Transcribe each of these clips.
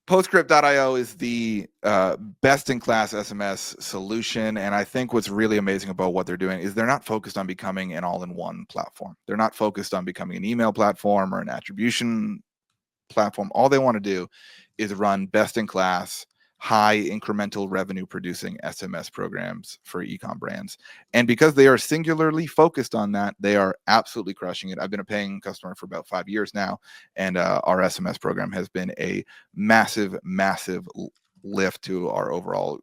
PostScript.io is the best-in-class SMS solution, and I think what's really amazing about what they're doing is they're not focused on becoming an all-in-one platform. They're not focused on becoming an email platform or an attribution platform. All they want to do is run best-in-class, high incremental revenue producing SMS programs for ecom brands. And because they are singularly focused on that, they are absolutely crushing it. I've been a paying customer for about 5 years now, and our SMS program has been a massive lift to our overall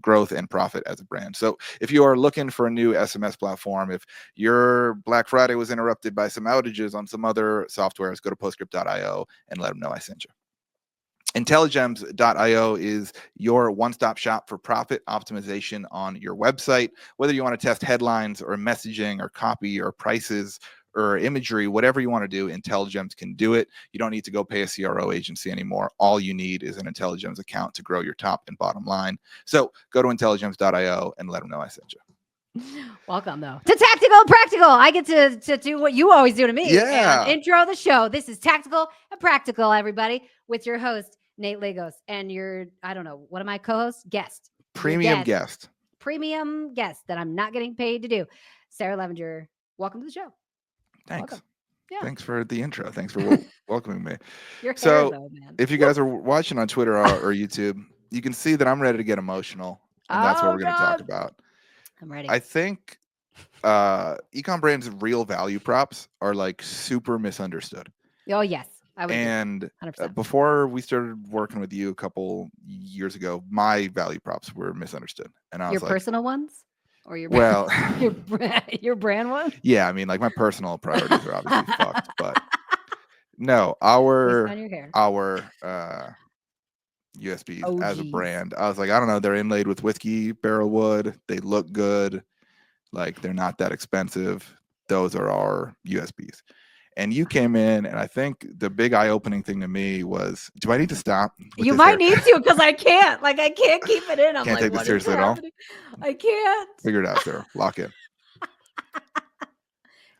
growth and profit as a brand. So if you are looking for a new SMS platform, if your Black Friday was interrupted by some outages on some other softwares, go to postscript.io and let them know I sent you. IntelliGems.io is your one-stop shop for profit optimization on your website. Whether you want to test headlines or messaging or copy or prices or imagery, whatever you want to do, IntelliGems can do it. You don't need to go pay a CRO agency anymore. All you need is an IntelliGems account to grow your top and bottom line. So go to IntelliGems.io and let them know I sent you. Welcome, though, to Tactical and Practical. I get to do what you always do to me. Yeah. And intro the show. This is Tactical and Practical, everybody, with your host, Nate Lagos, and your, I don't know, what am I co-host? Guest. Premium guest that I'm not getting paid to do. Sarah Levinger, welcome to the show. Thanks. Welcome. Yeah. Thanks for the intro. Thanks for welcoming me. Your hair, so though, man. If you guys are watching on Twitter or YouTube, you can see that I'm ready to get emotional, and that's what we're going to talk about. I'm ready. I think ecom brands' real value props are like super misunderstood. Oh, yes. And before we started working with you a couple years ago, my value props were misunderstood. And I was your like, personal ones? Or your your brand one? Yeah, I mean, like my personal priorities are obviously fucked, but no, our USBs OGs. as a brand, I was like, I don't know, they're inlaid with whiskey barrel wood. They look good. Like they're not that expensive. Those are our USBs. And you came in, and I think the big eye-opening thing to me was, do I need to stop? You might need to, because I can't. Like, I can't keep it in. I'm can't like, take this seriously at all. I can't. Figure it out, Sarah. Lock in.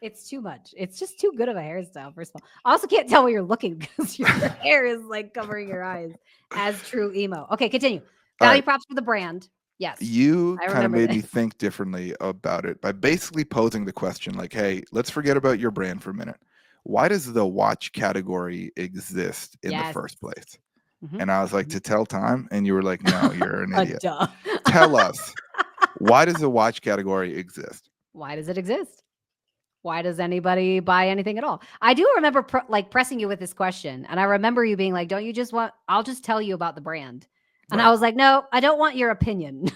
It's too much. It's just too good of a hairstyle, first of all. I also can't tell where you're looking because your hair is like covering your eyes as true emo. Okay, continue. Value props for the brand. Yes. You kind of made me think differently about it by basically posing the question like, hey, let's forget about your brand for a minute. Why does the watch category exist in the first place? Mm-hmm. And I was like, to tell time? And you were like, no, you're an idiot. Tell us, why does the watch category exist? Why does it exist? Why does anybody buy anything at all? I do remember pressing you with this question. And I remember you being like, don't you just want, I'll just tell you about the brand. And I was like, no, I don't want your opinion.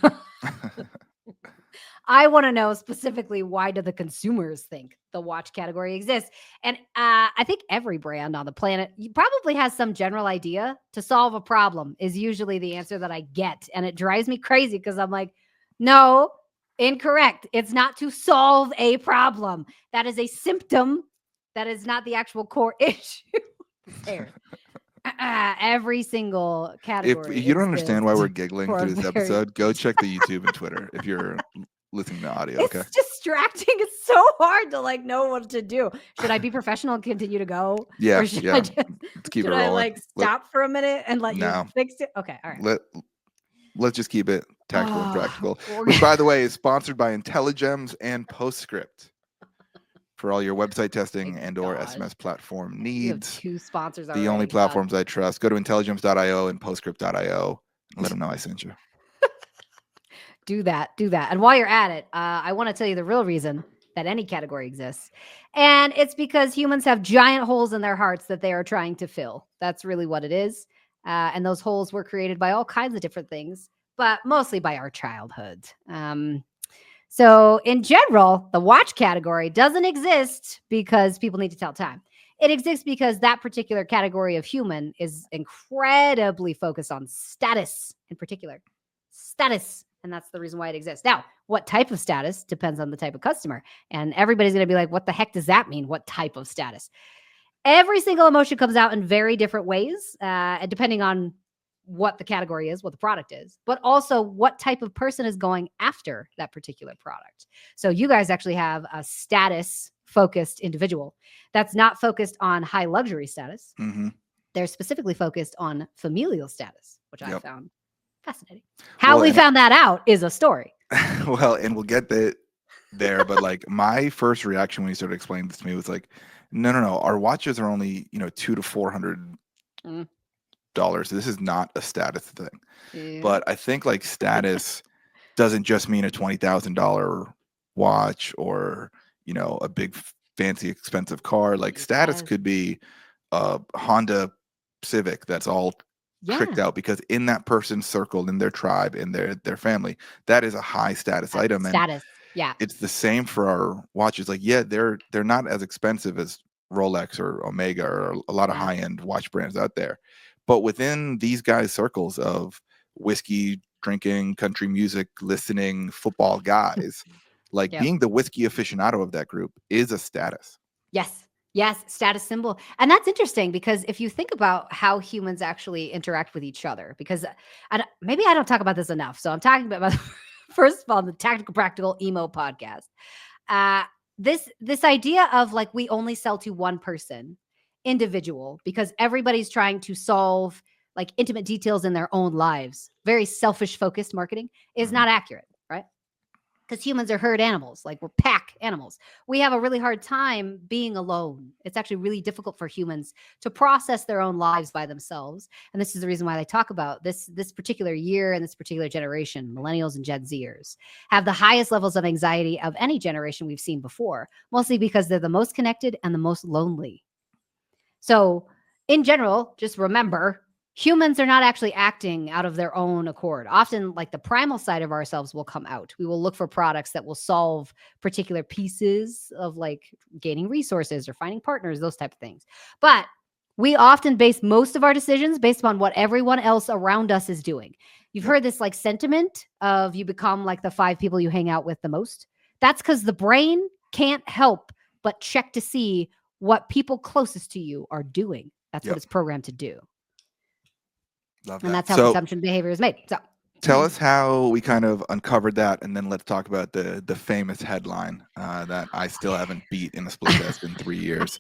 I want to know specifically, why do the consumers think the watch category exists? And I think every brand on the planet probably has some general idea. To solve a problem is usually the answer that I get. And it drives me crazy because I'm like, no, incorrect. It's not to solve a problem. That is a symptom. That is not the actual core issue. There. Every single category. If you don't understand why we're giggling through this episode, go check the YouTube and Twitter if you're listening to audio. It's distracting. It's so hard to like know what to do. Should I be professional and continue to go? Yeah. Or should I just, let's keep it rolling. I like stop for a minute and let you fix it? Okay. All right. Let's just keep it tactical and practical. Which, by the way, is sponsored by IntelliGems and PostScript for all your website testing or SMS platform needs. You have 2 sponsors already. The only platforms I trust. Go to IntelliGems.io and PostScript.io and let them know I sent you. Do that. And while you're at it, I want to tell you the real reason that any category exists. And it's because humans have giant holes in their hearts that they are trying to fill. That's really what it is. And those holes were created by all kinds of different things, but mostly by our childhood. So in general, the watch category doesn't exist because people need to tell time. It exists because that particular category of human is incredibly focused on status in particular. Status. And that's the reason why it exists. Now, what type of status depends on the type of customer. And everybody's going to be like, what the heck does that mean? What type of status? Every single emotion comes out in very different ways, depending on what the category is, what the product is, but also what type of person is going after that particular product. So you guys actually have a status-focused individual that's not focused on high luxury status. Mm-hmm. They're specifically focused on familial status, which I Yep. found fascinating. How Well, we and found that out is a story. well, and we'll get there, but like my first reaction when you started explaining this to me was like, no, no, no, our watches are only, $200 to Mm, $400. This is not a status thing. yeah. But I think like status doesn't just mean a $20,000 watch or, a big fancy expensive car. Like status Yes. could be a Honda Civic that's all tricked Yeah. out because in that person's circle, in their tribe, in their family, that is a high status That's item. And status. Yeah. it's the same for our watches. Like, yeah, they're not as expensive as Rolex or Omega or a lot of Yeah. high end watch brands out there, but within these guys' circles of whiskey drinking, country music listening, football guys, like Yep. being the whiskey aficionado of that group is a status. Yes. Yes. Status symbol. And that's interesting because if you think about how humans actually interact with each other, because maybe I don't talk about this enough. So I'm talking about, first of all, the Tactical Practical Emo podcast. Uh, this idea of like we only sell to one person, individual, because everybody's trying to solve like intimate details in their own lives. Very selfish focused marketing is Mhm. not accurate, right? Because humans are herd animals, like we're pack animals. We have a really hard time being alone. It's actually really difficult for humans to process their own lives by themselves. And this is the reason why they talk about this particular year and this particular generation, millennials and Gen Zers, have the highest levels of anxiety of any generation we've seen before, mostly because they're the most connected and the most lonely. So, in general, just remember humans are not actually acting out of their own accord. Often, like the primal side of ourselves will come out. We will look for products that will solve particular pieces of like gaining resources or finding partners, those type of things. But we often base most of our decisions based upon what everyone else around us is doing. You've Yep. heard this like sentiment of you become like the 5 people you hang out with the most. That's because the brain can't help but check to see what people closest to you are doing. That's what Yep. it's programmed to do. Love And that. that's how So consumption behavior is made. So, tell us how we kind of uncovered that, and then let's talk about the famous headline that I still haven't beat in a split test in 3 years.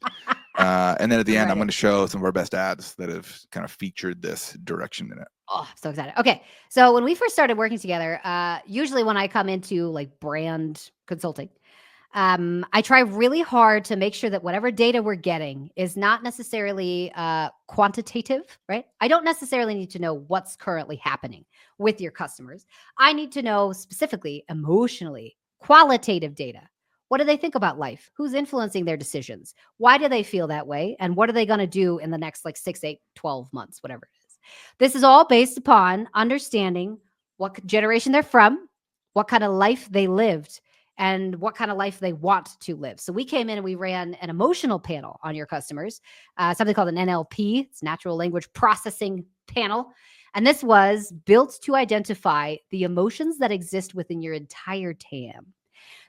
And then at the I'm end, I'm ready. going to show some of our best ads that have kind of featured this direction in it. Oh, I'm so excited. Okay. So when we first started working together, usually when I come into like brand consulting, I try really hard to make sure that whatever data we're getting is not necessarily quantitative, right? I don't necessarily need to know what's currently happening with your customers. I need to know specifically, emotionally, qualitative data. What do they think about life? Who's influencing their decisions? Why do they feel that way? And what are they going to do in the next like 6, 8, 12 months, whatever it is? This is all based upon understanding what generation they're from, what kind of life they lived, and what kind of life they want to live. So we came in and we ran an emotional panel on your customers, something called an NLP. It's natural language processing panel. And this was built to identify the emotions that exist within your entire TAM.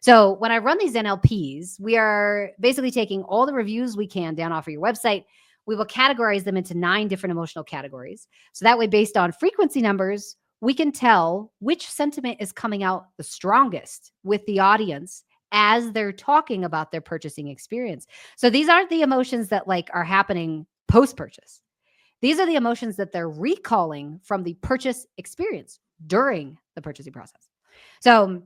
So when I run these NLPs, we are basically taking all the reviews we can down off of your website. We will categorize them into 9 different emotional categories. So that way, based on frequency numbers, we can tell which sentiment is coming out the strongest with the audience as they're talking about their purchasing experience. So these aren't the emotions that like are happening post purchase. These are the emotions that they're recalling from the purchase experience during the purchasing process. So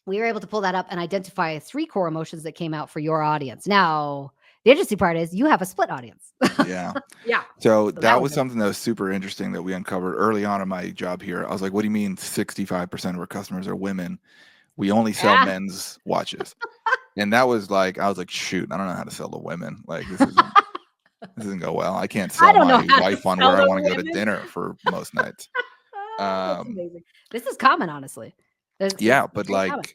we were able to pull that up and identify 3 core emotions that came out for your audience. Now, the interesting part is you have a split audience. Yeah. Yeah. So So that that was was nice. something that was super interesting that we uncovered early on in my job here. I was like, what do you mean 65% of our customers are women? We only sell Yeah. men's watches. And that was like, I was like, shoot, I don't know how to sell to women. Like this doesn't go well. I can't I sell don't know my how to wife on sell where I to want to go to women. dinner for most nights. That's Um, amazing. This is common, honestly. yeah, It's but very common.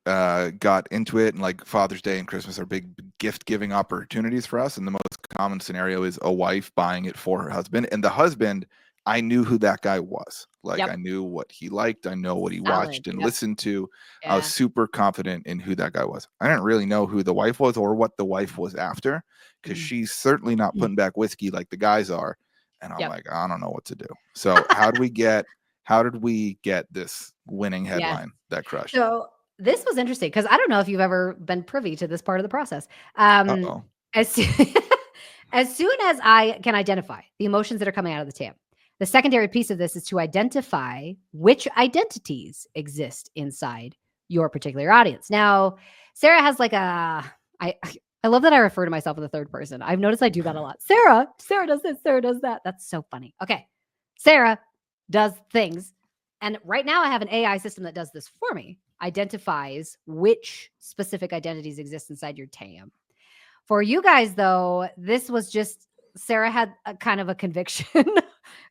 like got into it, and like Father's Day and Christmas are big gift giving opportunities for us. And the most common scenario is a wife buying it for her husband. And the husband, I knew who that guy was. Like Yep. I knew what he liked, I know what he Solid. watched and Yep. listened to. I was Yeah. super confident in who that guy was. I didn't really know who the wife was or what the wife was after, because Mhm. she's certainly not Mm. putting back whiskey like the guys are. And I'm Yep. like, I don't know what to do. So how did we get this winning Yes. headline that crushed? So this was interesting because I don't know if you've ever been privy to this part of the process. Uh-oh. As, soo- As soon as I can identify the emotions that are coming out of the TAM, the secondary piece of this is to identify which identities exist inside your particular audience. Now, Sarah has like I I love that I refer to myself in the third person. I've noticed I do that a lot. Sarah does this, Sarah does that. That's so funny. Okay. Sarah does things. And right now I have an AI system that does this for me, identifies which specific identities exist inside your TAM. For you guys, though, this was just Sarah had a kind of a conviction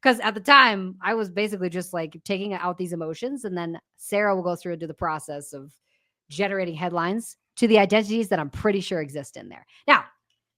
because at the time I was basically just like taking out these emotions, and then Sarah will go through and do the process of generating headlines to the identities that I'm pretty sure exist in there. Now,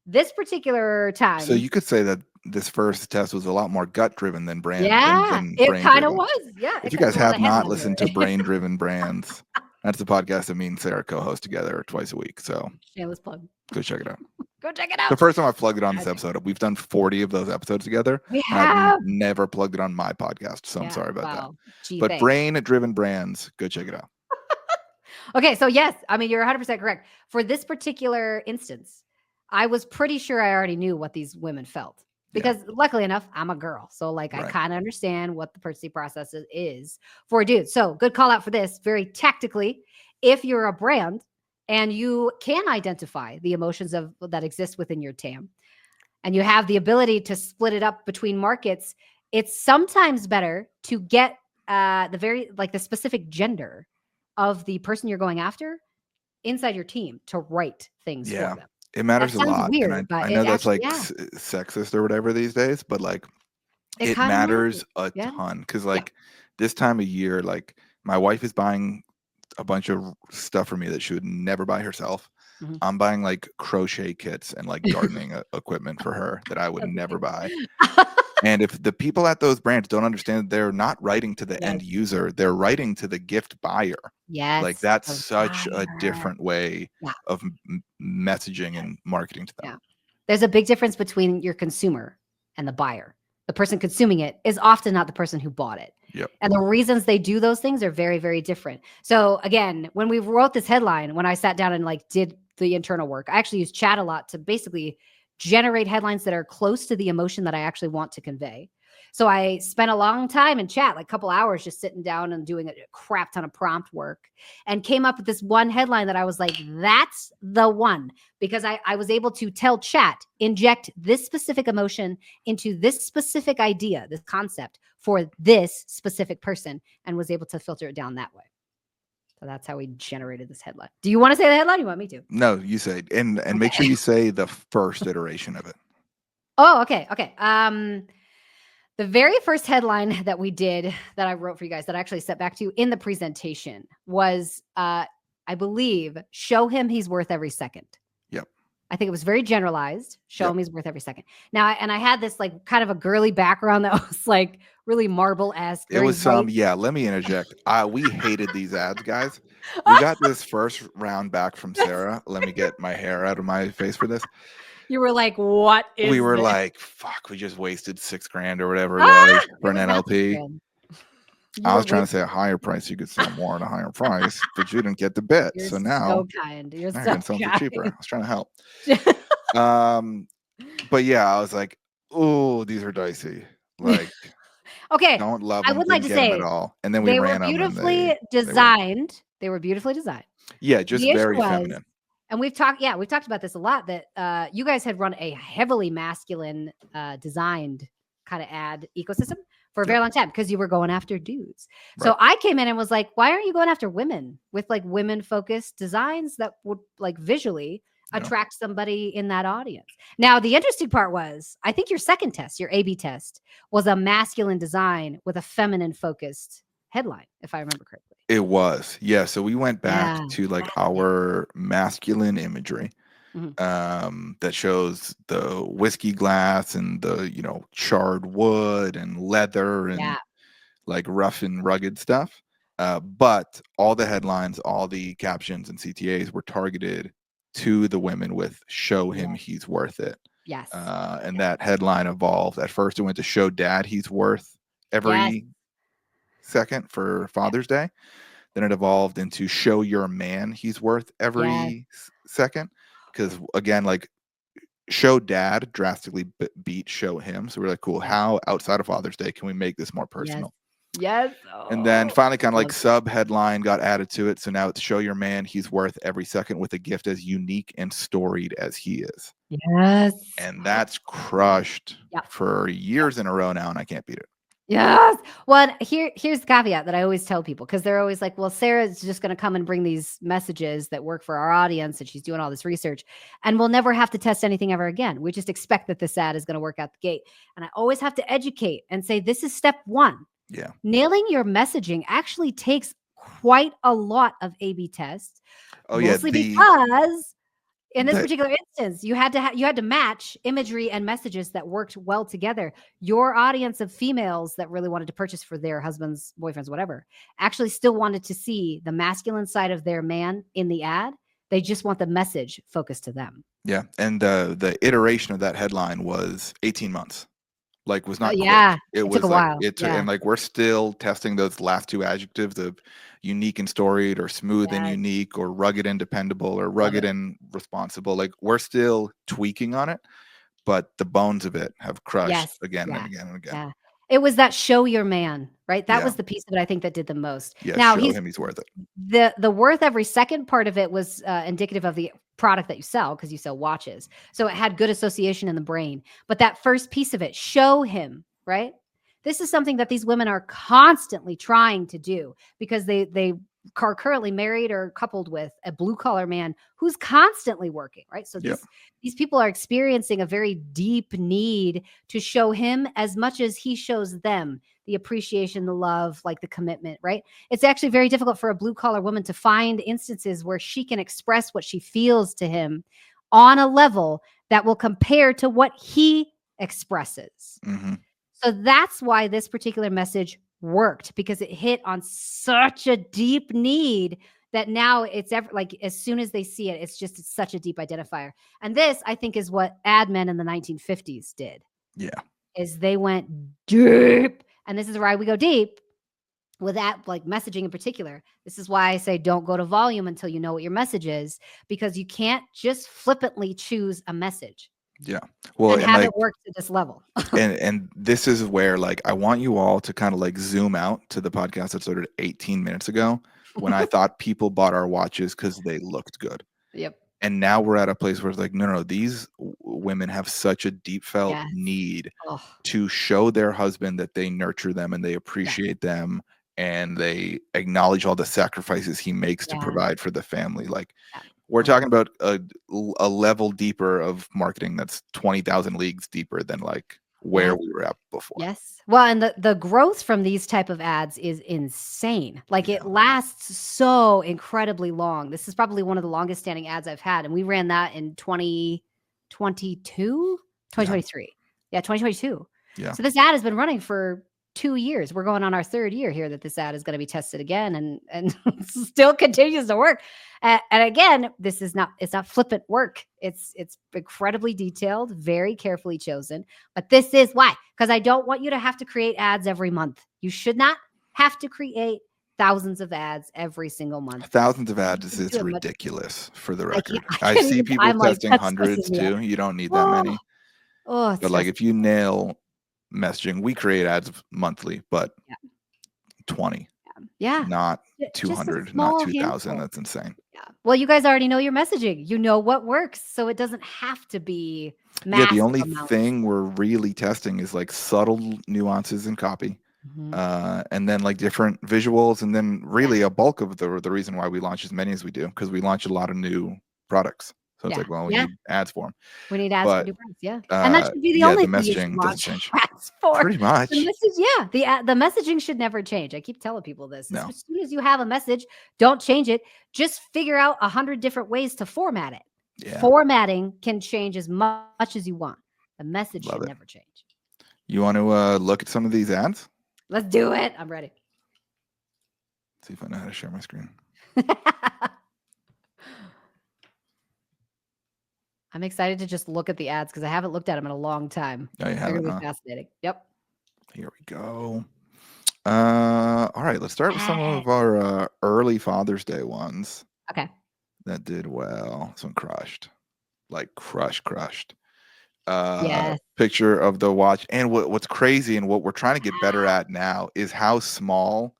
this particular time, So you could say that this first test was a lot more gut driven than yeah, than it brain kind of driven. was. Yeah, If you guys well, the have not headlines listened were. to Brain Driven Brands, that's the podcast that me and Sarah co-host together twice a week. So Shameless plug. go check it out. Go check it The out. first time I plugged it on this I think episode, we've done 40 of those episodes together, we and I've have. never plugged it on my podcast. So I'm Yeah. sorry about that. Wow. Gee, But thanks. Brain Driven Brands, go check it out. Okay, so yes, I mean you're 100% correct. For this particular instance, I was pretty sure I already knew what these women felt Yeah. because luckily enough, I'm a girl. So like I Right. kind of understand what the purchasing process is for a dude. So good call out for this. Very tactically, if you're a brand and you can identify the emotions of that exist within your TAM and you have the ability to split it up between markets, it's sometimes better to get the specific gender of the person you're going after inside your team to write things for Yeah. them. It That matters a sounds lot. And weird, but I it know that's actually, like yeah, sexist or whatever these days, but like it it kind of matters matters. a Yeah. ton because Yeah. like this time of year, like my wife is buying a bunch of stuff for me that she would never buy herself. Mhm. I'm buying like crochet kits and like gardening equipment for her that I would That's never buy. amazing. And if the people at those brands don't understand, they're not writing to the end Yes. user, they're writing to the gift buyer. Like Yes. that's The such a buyer. different way Yeah. of messaging Yes. and marketing to them. Yeah. There's a big difference between your consumer and the buyer. The person consuming it is often not the person who bought it. Yep. And the reasons they do those things are very, very different. So again, when we wrote this headline, when I sat down and like did the internal work, I actually used chat a lot to basically generate headlines that are close to the emotion that I actually want to convey. So I spent a long time in chat, like a couple hours, just sitting down and doing a crap ton of prompt work and came up with this one headline that I was like, that's the one. Because I was able to tell chat, inject this specific emotion into this specific idea, this concept for this specific person, and was able to filter it down that way. So that's how we generated this headline. Do you want to say the headline? You want me to? No, you say, and make sure Okay. you say the first iteration of it. Oh, okay. Okay. The very first headline that we did that I wrote for you guys that I actually set back to in the presentation was, I believe, show him he's worth every second. Yep. I think it was very generalized. Show Yep. him he's worth every second. Now, and I had this like kind of a girly background that was like really marble-esque. It was white. yeah, let me interject. We hated these ads, guys. We got this first round back from Sarah. Let me get my hair out of my face for this. You were like, what is We were this? like, fuck, we just wasted $6,000 or whatever it Ah, was for it an was not NLP. $6,000. I was trying to say a higher price. You could sell more at a higher price, but you didn't get the bit. You're So now kind. You're I so can sell them for cheaper. I was trying to help. kind. But yeah, I was like, oh, these are dicey. Like, Okay, don't love I them, would like didn't to get them at say all. And then we they were ran them and beautifully they worked. designed. They were beautifully designed. Yeah, just The issue very was, feminine. and we've talked about this a lot, that you guys had run a heavily masculine designed kind of ad ecosystem for a very long time because you were going after dudes. Right. So I came in and was like, why aren't you going after women with like women focused designs that would like visually attract somebody in that audience? Now, the interesting part was, I think your second test, your A/B test, was a masculine design with a feminine focused headline, if I remember correctly. It was. Yeah. So we went back Yeah. to like our masculine imagery that shows the whiskey glass and the, charred wood and leather and like rough and rugged stuff. But all the headlines, all the captions and CTAs were targeted to the women with show him he's worth it. Yes. And that headline evolved. At first it went to show dad he's worth every second for Father's Day. Then it evolved into show your man he's worth every second. Because again, like show dad drastically beat show him. So we're like, cool. Yeah. How outside of Father's Day can we make this more Yes. personal? Yes. And then Oh, finally, kind of like love sub headline got added to it. So now it's show your man he's worth every second with a gift as unique and storied as he is. yes. And that's crushed Yep. for years in a row now, and I can't beat it. Yes. Well, here's the caveat that I always tell people, because they're always like, well, Sarah's just going to come and bring these messages that work for our audience, and she's doing all this research, and we'll never have to test anything ever again. We just expect that this ad is going to work out the gate. And I always have to educate and say, this is step one. Yeah. Nailing your messaging actually takes quite a lot of A/B tests. Oh, yeah. Mostly because in this particular instance, you had to match imagery and messages that worked well together. Your audience of females that really wanted to purchase for their husbands, boyfriends, whatever, actually still wanted to see the masculine side of their man in the ad. They just want the message focused to them. Yeah. And the iteration of that headline was 18 months. Like, was not Yeah, quick. It it was took a like while. Yeah. and like we're still testing those last two adjectives of unique and storied, or smooth and Yes. unique, or rugged and dependable, or Love rugged it. and responsible. Like, we're still tweaking on it, but the bones of it have crushed Yes. again Yeah. and again and again. Yeah. It was that show your man, right? That Yeah. was the piece of it I think that did the most. Yeah. Now Show him he's worth it. the worth every second part of it was indicative of the product that you sell, because you sell watches. So it had good association in the brain. But that first piece of it, show him, right? This is something that these women are constantly trying to do, because they are currently married or coupled with a blue collar man who's constantly working, right? So Yep. these people are experiencing a very deep need to show him as much as he shows them the appreciation, the love, like the commitment, right? It's actually very difficult for a blue collar woman to find instances where she can express what she feels to him on a level that will compare to what he expresses. Mm-hmm. So that's why this particular message worked, because it hit on such a deep need that now it's like, as soon as they see it, it's such a deep identifier. And this, I think, is what ad men in the 1950s did. Yeah. Is they went deep. And this is why we go deep with that, like messaging in particular. This is why I say don't go to volume until you know what your message is, because you can't just flippantly choose a message. Yeah. Well, and have it work to this level. and this is where, like, I want you all to kind of like zoom out to the podcast that started 18 minutes ago, when I thought people bought our watches because they looked good. Yep. And now we're at a place where it's like, no, these women have such a deep felt need to show their husband that they nurture them and they appreciate them, and they acknowledge all the sacrifices he makes to provide for the family. Like, we're talking about a level deeper of marketing that's 20,000 leagues deeper than like where we were at before. Yes. Well, and the growth from these type of ads is insane. Like, it lasts so incredibly long. This is probably one of the longest standing ads I've had. And we ran that in 2023. Yeah, 2022. Yeah. So this ad has been running for 2 years. We're going on our third year here that this ad is going to be tested again, and still continues to work. And again, it's not flippant work. It's incredibly detailed, very carefully chosen. But this is why, because I don't want you to have to create ads every month. You should not have to create thousands of ads every single month. Thousands of ads is ridiculous, for the record. I see people testing hundreds too. You don't need that many. But like, if you nail messaging, we create ads monthly, but 20. Not 200, not 2,000. That's insane. Yeah. Well, you guys already know your messaging. You know what works, so it doesn't have to be massive. Yeah, the only thing we're really testing is like subtle nuances in copy, and then like different visuals, and then really a bulk of the reason why we launch as many as we do, because we launch a lot of new products. So it's like, well, we need ads for them. We need ads for new products, and that should be the only thing you should launch ads for. Pretty much. The message, the messaging should never change. I keep telling people this. No. As soon as you have a message, don't change it. Just figure out 100 different ways to format it. Yeah. Formatting can change as much as you want. The message should never change. You want to look at some of these ads? Let's do it. I'm ready. Let's see if I know how to share my screen. I'm excited to just look at the ads because I haven't looked at them in a long time. Oh, you haven't, They're fascinating. Yep. Here we go. All right, let's start with some of our early Father's Day ones. Okay. That did well. This one crushed. Like crushed. Yes. picture of the watch. And what's crazy and what we're trying to get better at now is how small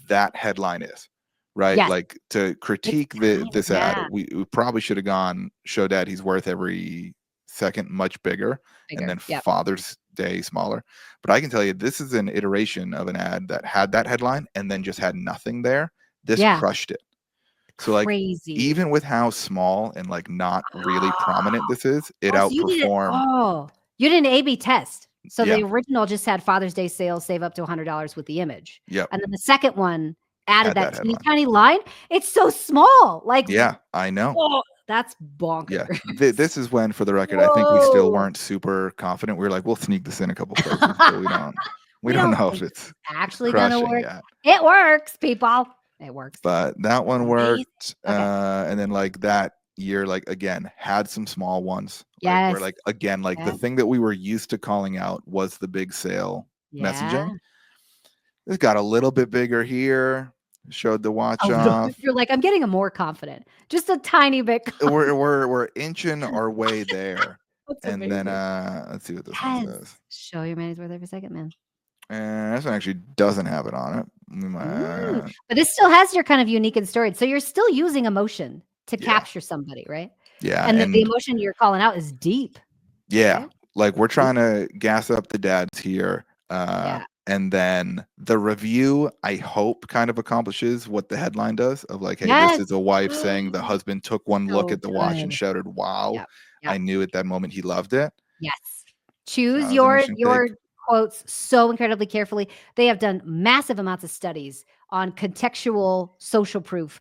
that headline is, right? Yes. Like to It's critique tiny. this ad, Yeah. we probably should have gone show dad he's worth every second much bigger, and Bigger. then Yep. Father's Day smaller. But I can tell you, this is an iteration of an ad that had that headline and then just had nothing there. This Yeah. crushed it. So like Crazy. even with how small and like not really prominent this is, it Oh, so you did it. outperformed. Oh, you did an A/B test. So Yeah. the original just had Father's Day sales, save up to $100 with the image. Yep. And then the second one added Had that that teeny headline. tiny line. It's so small. Like, Yeah, I know. oh, that's Yeah. bonkers. This is when, for the record, I think we still Whoa. weren't super confident. We were like, we'll sneak this in a couple places, but we We don't don't know if think this it's is actually gonna crushing work. yet. It works, people. It works. But that one Amazing. worked. Okay. And then like that year, like again, had some small ones. Like where Yes. like again, like the Yeah. thing that we were used to calling out was the big sale Yeah. messaging. It got a little bit bigger here. Showed the A watch little bit. off. You're like, I'm getting a more confident. Just a tiny bit confident. We're inching our way there. That's And then amazing. let's see what this one Yes. says. Show your money's worth every second, man. And this one actually doesn't have it on it. But this still has your kind of unique and storied. So you're still using emotion to Yeah. capture somebody, right? Yeah. And the And emotion you're calling out is deep. yeah, Right? like we're trying to gas up the dads here. Yeah. And then the review, I hope, kind of accomplishes what the headline does of like, hey, this Yes. is a wife saying the husband took one look So at the watch and good. shouted, wow. Yep. I Yep. knew at that moment he loved it. Yes. That Choose was an your interesting take. quotes so incredibly carefully. They have done massive amounts of studies on contextual social proof,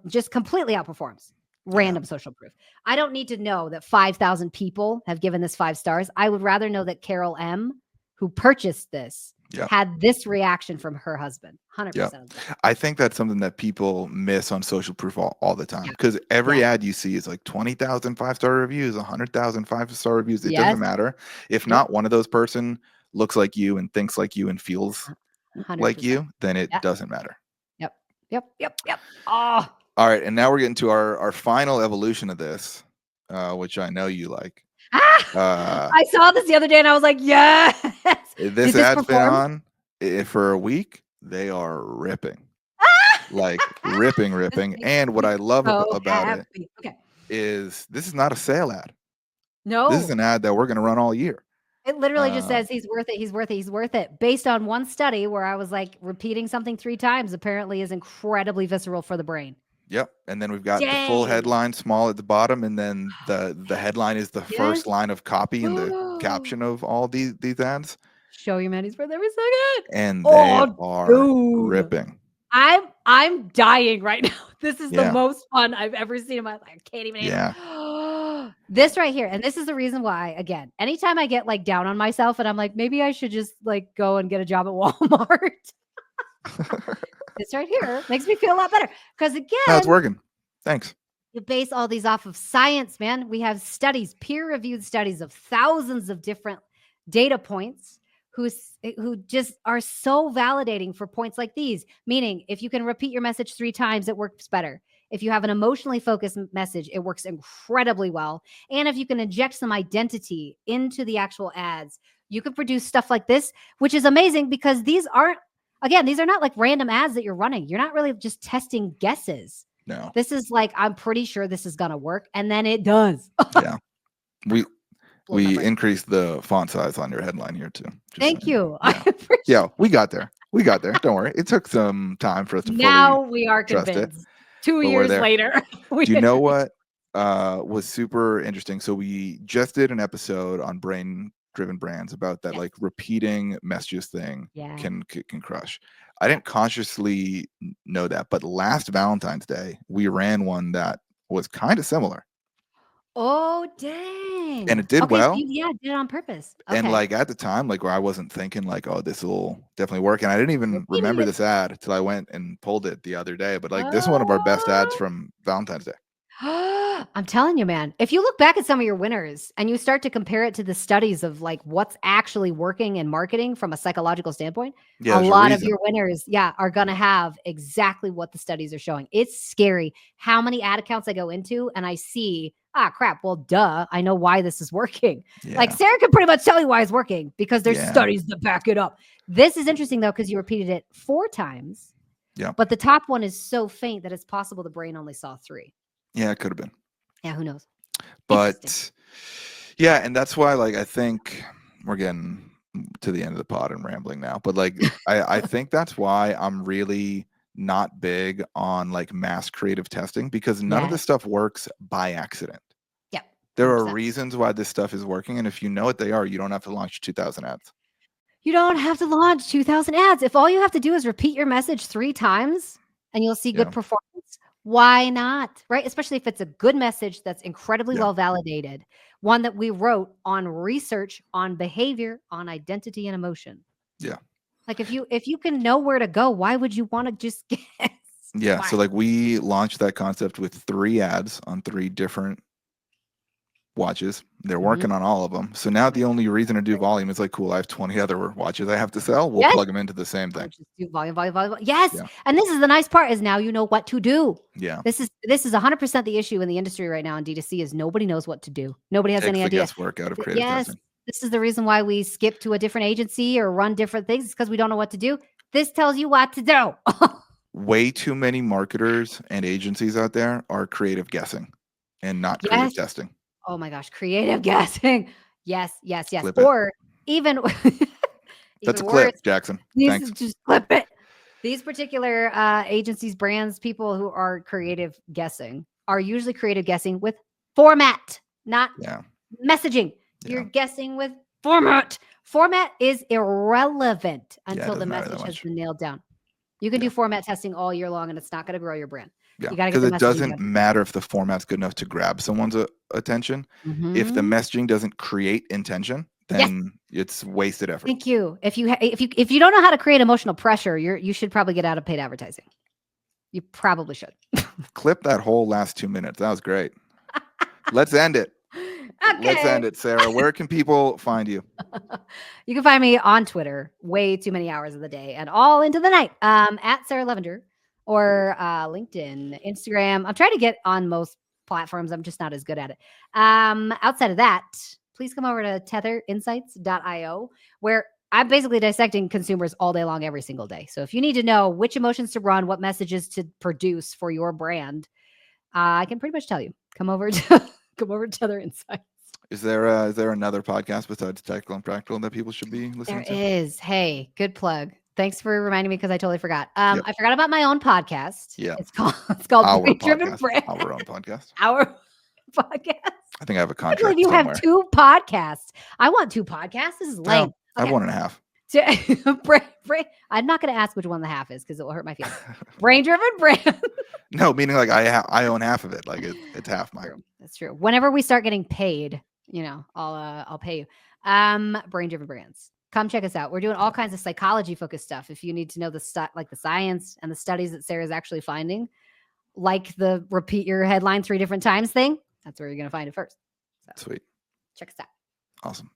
just completely outperforms random social proof. I don't need to know that 5,000 people have given this 5 stars. I would rather know that Carol M, who purchased this, Yep. had this reaction from her husband. 100% Yep. of the time. I think that's something that people miss on social proof all the time, Yeah. because every Yeah. ad you see is like 20,000 5-star reviews, 100,000 5-star reviews. It Yes. doesn't matter. If Nope. not one of those person looks like you and thinks like you and feels 100%. like you, then it Yep. doesn't matter. Yep. Yep. Yep. Yep. Oh, All right, and now we're getting to our final evolution of this, which I know you like. I saw this the other day and I was like, yes. This Did this ad's been perform? on for a week. They are ripping, like ripping. This makes And what me I love so about it happy. Okay. is this is not a sale ad. This is No. an ad that we're going to run all year. It literally just says he's worth it. He's worth it. He's worth it. Based on one study where I was like repeating something 3 times apparently is incredibly visceral for the brain. Yep. And then we've got the full headline small at the bottom, and then the headline is the first line of copy in the caption of all these ads. Show your man he's worth every second. And they are dude. ripping. I'm dying right now. This is the Yeah. most fun I've ever seen in my life. I can't even Yeah. This right here. And this is the reason why, again, anytime I get like down on myself and I'm like, maybe I should just like go and get a job at Walmart. This right here makes me feel a lot better. Because No, it's again, working. Thanks. you base all these off of science, man. We have studies, peer-reviewed studies of thousands of different data points who just are so validating for points like these. Meaning, if you can repeat your message 3 times, it works better. If you have an emotionally focused message, it works incredibly well. And if you can inject some identity into the actual ads, you can produce stuff like this, which is amazing because these are not like random ads that you're running. You're not really just testing guesses. No. This is like, I'm pretty sure this is going to work. And then it does. Yeah. We increased the font size on your headline here too. Thank you. Yeah. Yeah, we got there. Don't worry. It took some time for us to now fully we are trust it. convinced. 2 But we're years there. later. Do you know what was super interesting? So we just did an episode on brain-driven brands about that, like repeating messages thing can crush. I didn't consciously know that, but last Valentine's Day we ran one that was kind of similar. Oh, dang. And it did well. So did it on purpose. Okay. And like at the time, like where I wasn't thinking like, oh, this will definitely work. And I didn't even remember this ad till I went and pulled it the other day. But like this is one of our best ads from Valentine's Day. I'm telling you, man, if you look back at some of your winners and you start to compare it to the studies of like what's actually working in marketing from a psychological standpoint, Yeah, a there's a lot of reason. your winners, are going to have exactly what the studies are showing. It's scary how many ad accounts I go into and I see, crap, well, duh, I know why this is working. Like Yeah. Sarah can pretty much tell you why it's working because there's Yeah. studies that back it up. This is interesting though, because you repeated it 4 times, Yeah. but the top one is so faint that it's possible the brain only saw 3. Yeah, it could have been. Yeah, who knows? Interesting. But yeah, and that's why, like, I think we're getting to the end of the pod and rambling now. But like, I think that's why I'm really not big on like mass creative testing, because none of this Yes. stuff works by accident. Yep. There are 100%. reasons why this stuff is working, and if you know what they are, you don't have to launch 2,000 ads. You don't have to launch 2,000 ads. If all you have to do is repeat your message 3 times and you'll see good Yeah. performance, why not? Right? Especially if it's a good message that's incredibly Yeah. well validated, one that we wrote on research, on behavior, on identity and emotion. Yeah. Like if you can know where to go, why would you want to just guess? Yeah. Why? So like we launched that concept with 3 ads on 3 different watches. They're working on all of them. So now the only reason to do volume is like, cool, I have 20 other watches I have to sell. We'll Yes. plug them into the same Or thing. just do volume, volume, volume. Yes. Yeah. And this is the nice part is now you know what to do. Yeah. This is 100% the issue in the industry right now in D2C is nobody knows what to do. Nobody has Takes any the idea. guesswork out of creative Yes. testing. This is the reason why we skip to a different agency or run different things because we don't know what to do. This tells you what to do. Way too many marketers and agencies out there are creative guessing and not creative Yes. testing. Oh my gosh, creative guessing. Yes, yes, yes. Clip it. Or even That's a worse, clip, Jackson. these Thanks. just clip it. These particular agencies, brands, people who are creative guessing are usually creative guessing with format, not Yeah. messaging. You're Yeah. guessing with format. Format is irrelevant Yeah, it until the doesn't matter that message has much. been nailed down. You can Yeah. do format testing all year long and it's not going to grow your brand. Yeah. You got to get Because the it messaging doesn't done. matter if the format's good enough to grab someone's attention. If the Mhm. messaging doesn't create intention, Yes. then it's wasted effort. Thank you. If you don't know how to create emotional pressure, you should probably get out of paid advertising. You probably should. Clip that whole last 2 minutes. That was great. Let's end it. Let's end Okay. it, Sarah. Where can people find you? You can find me on Twitter way too many hours of the day and all into the night at Sarah Levinger or LinkedIn, Instagram. I'm trying to get on most platforms. I'm just not as good at it. Outside of that, please come over to tetherinsights.io where I'm basically dissecting consumers all day long, every single day. So if you need to know which emotions to run, what messages to produce for your brand, I can pretty much tell you. Come over to Tether Insights. Is there another podcast besides Technical and Practical that people should be There listening to? is. Hey, good plug. Thanks for reminding me because I totally forgot. Yep. I forgot about my own podcast. Yeah. It's called Our Brain Driven podcast. Brand. Our own podcast. Our podcast. I think I have a I believe contract you somewhere. have 2 podcasts. I want 2 podcasts. This is lame. Well, I have 1.5. I'm not going to ask which one the half is because it will hurt my feelings. Brain Driven Brand. No, meaning like I own half of it. Like it's half mine. True. That's true. Whenever we start getting paid, I'll pay you. Brain Driven Brands. Come check us out. We're doing all kinds of psychology focused stuff. If you need to know the science and the studies that Sarah's actually finding, like the repeat your headline 3 different times thing, that's where you're going to find it first. So Sweet. check us out. Awesome.